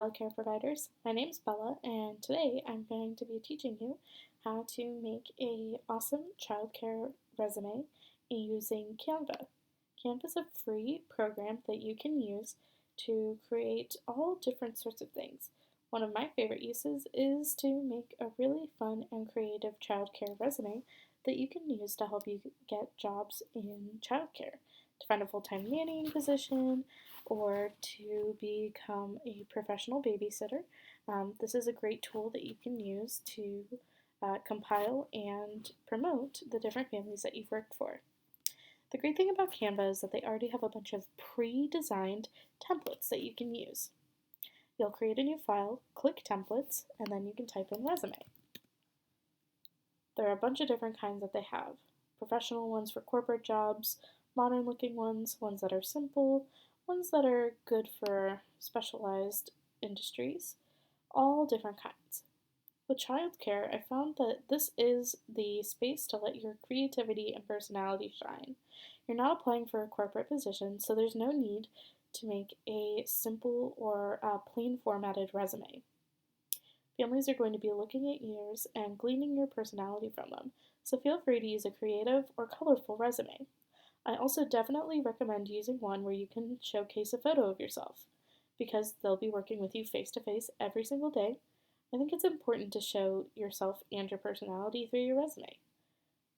Childcare providers. My name's Bella, and today I'm going to be teaching you how to make a awesome childcare resume using Canva. Canva is a free program that you can use to create all different sorts of things. One of my favorite uses is to make a really fun and creative childcare resume that you can use to help you get jobs in childcare, to find a full-time nannying position, or to become a professional babysitter. This is a great tool that you can use to compile and promote the different families that you've worked for. The great thing about Canva is that they already have a bunch of pre-designed templates that you can use. You'll create a new file, click templates, and then you can type in resume. There are a bunch of different kinds that they have. Professional ones for corporate jobs, modern looking ones that are simple, ones that are good for specialized industries, all different kinds. With childcare, I found that this is the space to let your creativity and personality shine. You're not applying for a corporate position, so there's no need to make a simple or plain formatted resume. Families are going to be looking at yours and gleaning your personality from them, so feel free to use a creative or colorful resume. I also definitely recommend using one where you can showcase a photo of yourself. Because they'll be working with you face to face every single day, I think it's important to show yourself and your personality through your resume.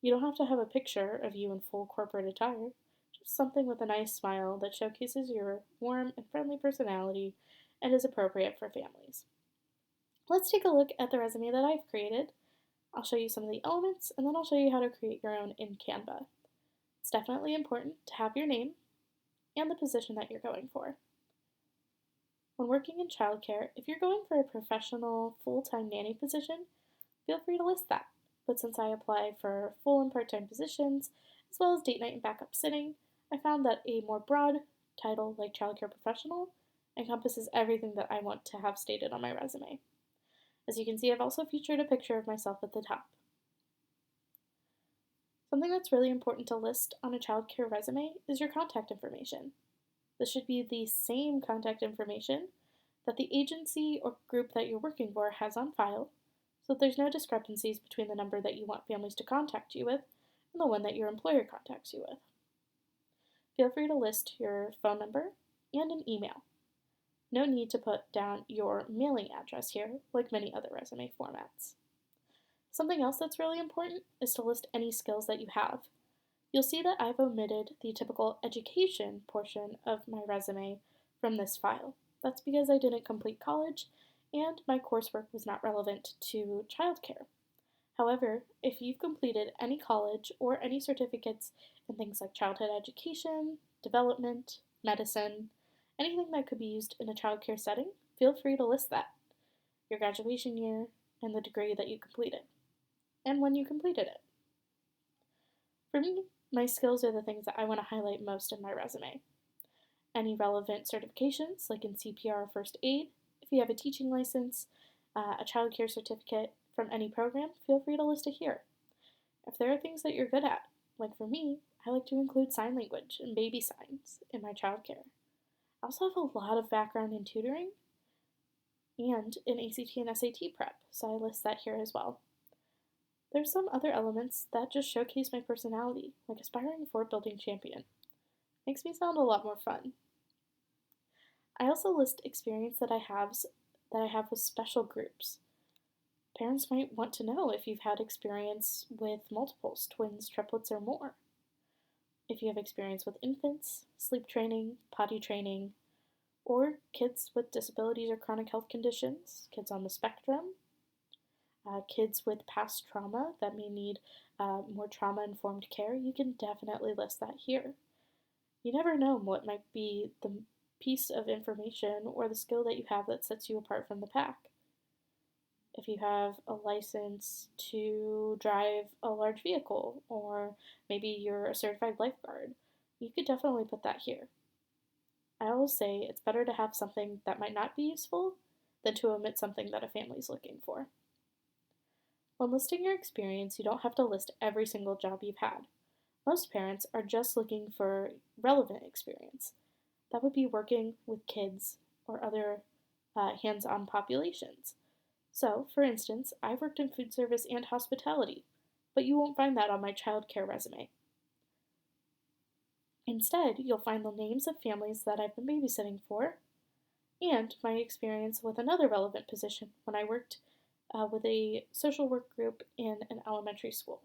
You don't have to have a picture of you in full corporate attire, just something with a nice smile that showcases your warm and friendly personality and is appropriate for families. Let's take a look at the resume that I've created. I'll show you some of the elements, and then I'll show you how to create your own in Canva. It's definitely important to have your name and the position that you're going for. When working in childcare, if you're going for a professional full-time nanny position, feel free to list that. But since I apply for full and part-time positions, as well as date night and backup sitting, I found that a more broad title like childcare professional encompasses everything that I want to have stated on my resume. As you can see, I've also featured a picture of myself at the top. Something that's really important to list on a childcare resume is your contact information. This should be the same contact information that the agency or group that you're working for has on file, so that there's no discrepancies between the number that you want families to contact you with and the one that your employer contacts you with. Feel free to list your phone number and an email. No need to put down your mailing address here, like many other resume formats. Something else that's really important is to list any skills that you have. You'll see that I've omitted the typical education portion of my resume from this file. That's because I didn't complete college and my coursework was not relevant to childcare. However, if you've completed any college or any certificates in things like childhood education, development, medicine, anything that could be used in a childcare setting, feel free to list that, your graduation year, and the degree that you completed, and when you completed it. For me, my skills are the things that I want to highlight most in my resume. Any relevant certifications, like in CPR or first aid, if you have a teaching license, a childcare certificate from any program, feel free to list it here. If there are things that you're good at, like for me, I like to include sign language and baby signs in my childcare. I also have a lot of background in tutoring and in ACT and SAT prep, so I list that here as well. There's some other elements that just showcase my personality, like aspiring fort building champion. Makes me sound a lot more fun. I also list experience that I have with special groups. Parents might want to know if you've had experience with multiples, twins, triplets, or more. If you have experience with infants, sleep training, potty training, or kids with disabilities or chronic health conditions, kids on the spectrum, kids with past trauma that may need more trauma-informed care, you can definitely list that here. You never know what might be the piece of information or the skill that you have that sets you apart from the pack. If you have a license to drive a large vehicle, or maybe you're a certified lifeguard, you could definitely put that here. I always say it's better to have something that might not be useful than to omit something that a family's looking for. When listing your experience, you don't have to list every single job you've had. Most parents are just looking for relevant experience. That would be working with kids or other hands-on populations. So, for instance, I've worked in food service and hospitality, but you won't find that on my childcare resume. Instead, you'll find the names of families that I've been babysitting for and my experience with another relevant position when I worked with a social work group in an elementary school.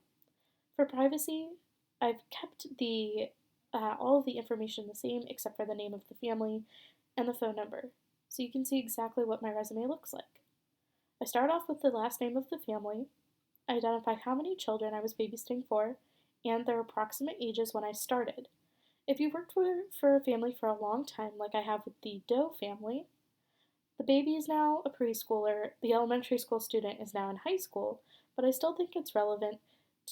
For privacy, I've kept all of the information the same except for the name of the family and the phone number, so you can see exactly what my resume looks like. I start off with the last name of the family, identify how many children I was babysitting for, and their approximate ages when I started. If you've worked for a family for a long time, like I have with the Doe family, the baby is now a preschooler, the elementary school student is now in high school, but I still think it's relevant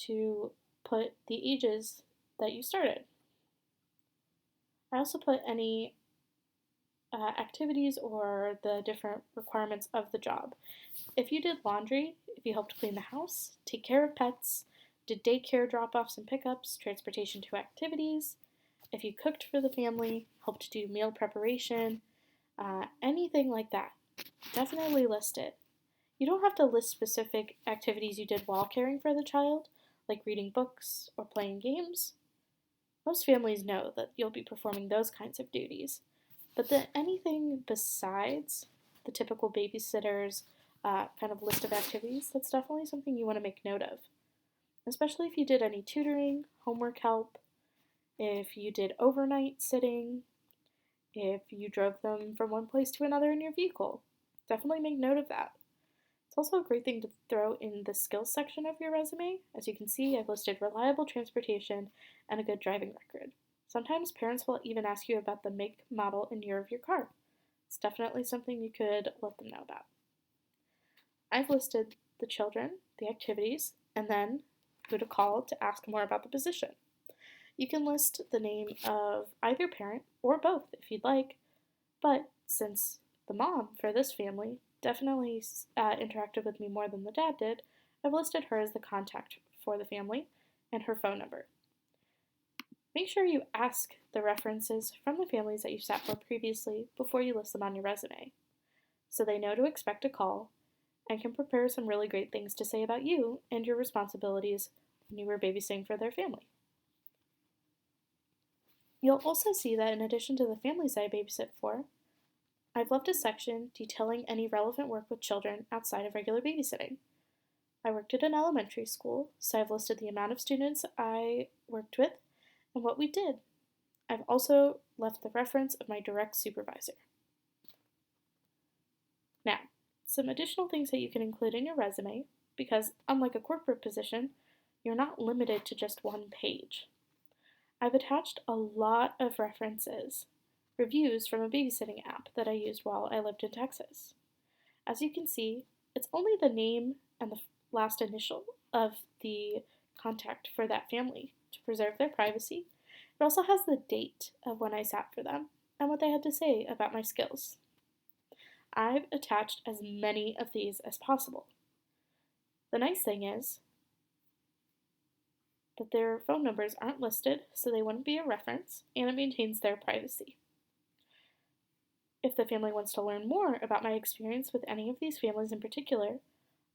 to put the ages that you started. I also put any activities or the different requirements of the job. If you did laundry, if you helped clean the house, take care of pets, did daycare drop-offs and pickups, transportation to activities, if you cooked for the family, helped do meal preparation, anything like that, definitely list it. You don't have to list specific activities you did while caring for the child, like reading books or playing games. Most families know that you'll be performing those kinds of duties, but anything besides the typical babysitter's kind of list of activities, that's definitely something you want to make note of, especially if you did any tutoring, homework help, if you did overnight sitting, if you drove them from one place to another in your vehicle. Definitely make note of that. It's also a great thing to throw in the skills section of your resume. As you can see, I've listed reliable transportation and a good driving record. Sometimes parents will even ask you about the make, model, and year of your car. It's definitely something you could let them know about. I've listed the children, the activities, and then who to call to ask more about the position. You can list the name of either parent or both if you'd like, but since the mom for this family definitely interacted with me more than the dad did, I've listed her as the contact for the family and her phone number. Make sure you ask the references from the families that you sat for previously before you list them on your resume, so they know to expect a call and can prepare some really great things to say about you and your responsibilities when you were babysitting for their family. You'll also see that in addition to the families I babysit for, I've left a section detailing any relevant work with children outside of regular babysitting. I worked at an elementary school, so I've listed the amount of students I worked with and what we did. I've also left the reference of my direct supervisor. Now, some additional things that you can include in your resume, because unlike a corporate position, you're not limited to just one page. I've attached a lot of references, reviews from a babysitting app that I used while I lived in Texas. As you can see, it's only the name and the last initial of the contact for that family to preserve their privacy. It also has the date of when I sat for them and what they had to say about my skills. I've attached as many of these as possible. The nice thing is that their phone numbers aren't listed, so they wouldn't be a reference, and it maintains their privacy. If the family wants to learn more about my experience with any of these families in particular,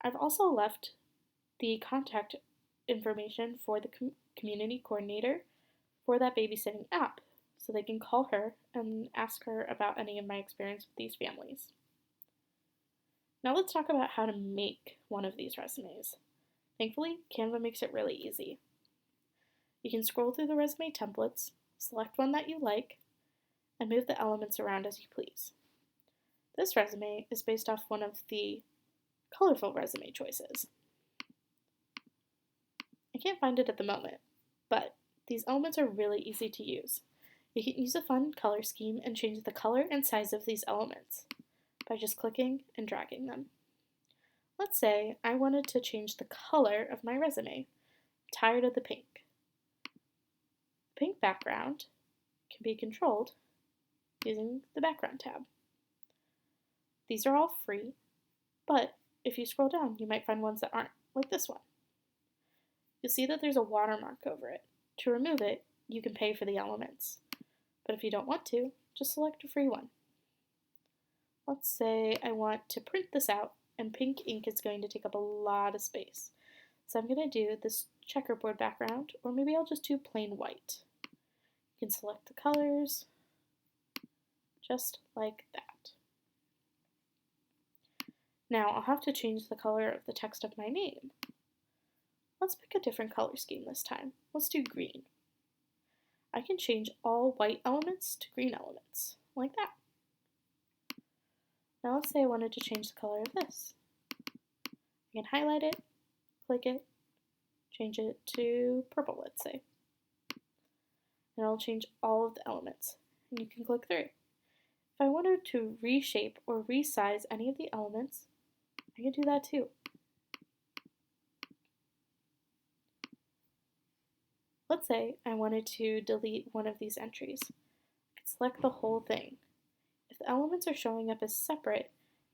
I've also left the contact information for the community coordinator for that babysitting app, so they can call her and ask her about any of my experience with these families. Now let's talk about how to make one of these resumes. Thankfully, Canva makes it really easy. You can scroll through the resume templates, select one that you like, and move the elements around as you please. This resume is based off one of the colorful resume choices. I can't find it at the moment, but these elements are really easy to use. You can use a fun color scheme and change the color and size of these elements by just clicking and dragging them. Let's say I wanted to change the color of my resume. I'm tired of the pink. Pink background can be controlled using the Background tab. These are all free, but if you scroll down, you might find ones that aren't, like this one. You'll see that there's a watermark over it. To remove it, you can pay for the elements, but if you don't want to, just select a free one. Let's say I want to print this out, and pink ink is going to take up a lot of space. So I'm going to do this checkerboard background, or maybe I'll just do plain white. You can select the colors, just like that. Now I'll have to change the color of the text of my name. Let's pick a different color scheme this time. Let's do green. I can change all white elements to green elements, like that. Now let's say I wanted to change the color of this. I can highlight it, click it, change it to purple, let's say. And it'll change all of the elements, and you can click through. If I wanted to reshape or resize any of the elements, I can do that too. Let's say I wanted to delete one of these entries. I could select the whole thing. If the elements are showing up as separate,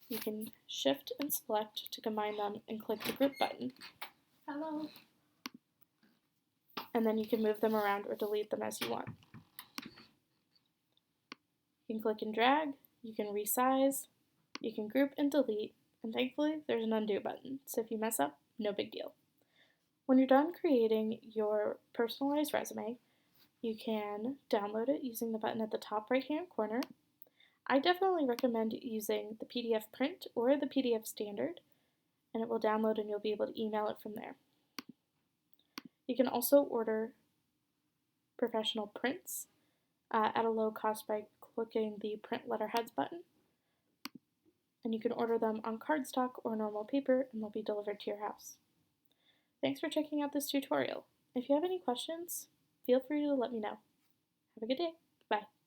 you can shift and select to combine them and click the group button. Hello. And then you can move them around or delete them as you want. You can click and drag, you can resize, you can group and delete, and thankfully there's an undo button, so if you mess up, no big deal. When you're done creating your personalized resume, you can download it using the button at the top right-hand corner. I definitely recommend using the PDF print or the PDF standard, and it will download and you'll be able to email it from there. You can also order professional prints at a low cost by clicking the print letterheads button. And you can order them on cardstock or normal paper and they'll be delivered to your house. Thanks for checking out this tutorial. If you have any questions, feel free to let me know. Have a good day. Bye.